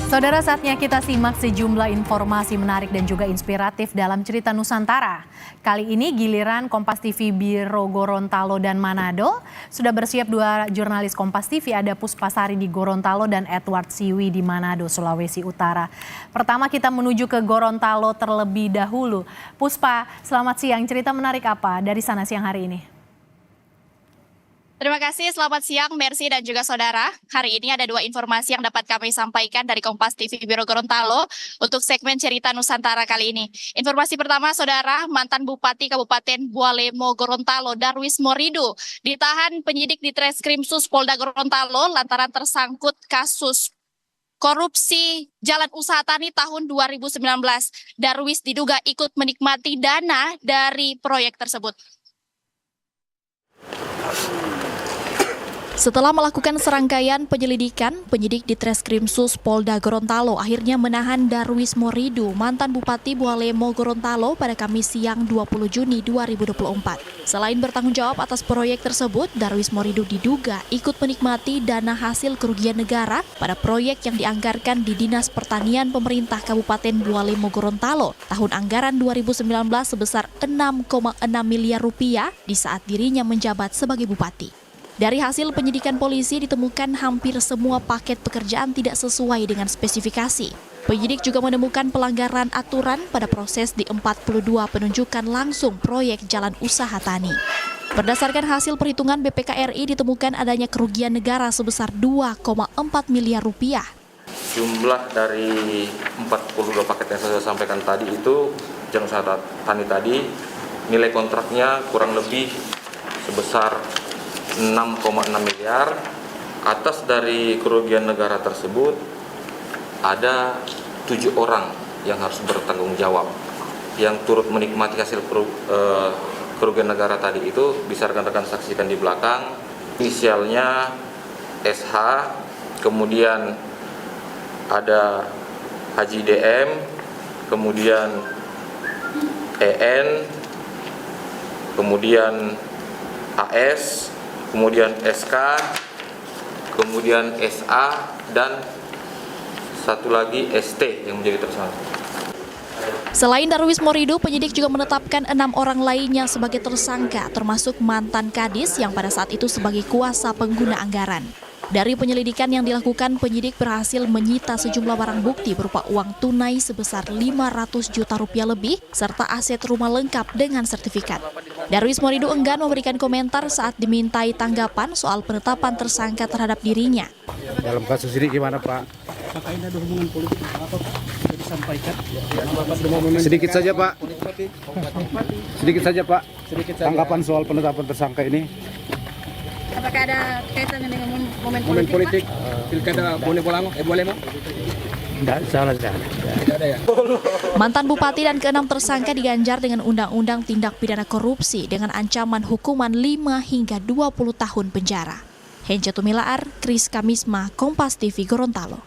Saudara, saatnya kita simak sejumlah informasi menarik dan juga inspiratif dalam cerita Nusantara. Kali ini giliran Kompas TV Biro Gorontalo dan Manado. Sudah bersiap dua jurnalis Kompas TV, ada Puspa Sari di Gorontalo dan Edward Siwi di Manado, Sulawesi Utara. Pertama kita menuju ke Gorontalo terlebih dahulu. Puspa, selamat siang. Cerita menarik apa dari sana siang hari ini? Terima kasih, selamat siang Mercy dan juga saudara. Hari ini ada dua informasi yang dapat kami sampaikan dari Kompas TV Biro Gorontalo untuk segmen Cerita Nusantara kali ini. Informasi pertama, saudara, mantan Bupati Kabupaten Bualemo Gorontalo, Darwis Morido, ditahan penyidik di Treskrimsus Polda Gorontalo lantaran tersangkut kasus korupsi Jalan Usaha Tani tahun 2019. Darwis diduga ikut menikmati dana dari proyek tersebut. Setelah melakukan serangkaian penyelidikan, penyidik di Treskrimsus Polda Gorontalo akhirnya menahan Darwis Morido, mantan Bupati Bualemo Gorontalo pada Kamis siang 20 Juni 2024. Selain bertanggung jawab atas proyek tersebut, Darwis Morido diduga ikut menikmati dana hasil kerugian negara pada proyek yang dianggarkan di Dinas Pertanian Pemerintah Kabupaten Bualemo Gorontalo tahun anggaran 2019 sebesar 6,6 miliar rupiah di saat dirinya menjabat sebagai bupati. Dari hasil penyidikan polisi ditemukan hampir semua paket pekerjaan tidak sesuai dengan spesifikasi. Penyidik juga menemukan pelanggaran aturan pada proses di 42 penunjukan langsung proyek Jalan Usaha Tani. Berdasarkan hasil perhitungan BPK RI ditemukan adanya kerugian negara sebesar 2,4 miliar rupiah. Jumlah dari 42 paket yang saya sampaikan tadi itu, Jalan Usaha Tani tadi, nilai kontraknya kurang lebih sebesar 6,6 miliar. Atas dari kerugian negara tersebut ada 7 orang yang harus bertanggung jawab yang turut menikmati hasil kerugian negara tadi itu. Bisa rekan-rekan saksikan di belakang, inisialnya SH, kemudian ada Haji DM, kemudian EN, kemudian AS, kemudian SK, kemudian SA, dan satu lagi ST yang menjadi tersangka. Selain Darwis Morido, penyidik juga menetapkan 6 orang lainnya sebagai tersangka, termasuk mantan Kadis yang pada saat itu sebagai kuasa pengguna anggaran. Dari penyelidikan yang dilakukan, penyidik berhasil menyita sejumlah barang bukti berupa uang tunai sebesar 500 juta rupiah lebih, serta aset rumah lengkap dengan sertifikat. Darwis Morido enggan memberikan komentar saat dimintai tanggapan soal penetapan tersangka terhadap dirinya. Dalam kasus ini gimana Pak? Apakah ini ada hubungan politik apa sudah disampaikan? Sedikit saja Pak. Sedikit saja Pak. Tanggapan soal penetapan tersangka ini. Apakah ada kaitannya dengan momen politik? Pilkada Bualemo? Tidak salah. Tidak ada ya? Mantan bupati dan ke-6 tersangka diganjar dengan Undang-Undang Tindak Pidana Korupsi dengan ancaman hukuman 5 hingga 20 tahun penjara. Henca Tumilaar, Kris Kamisma, Kompas TV Gorontalo.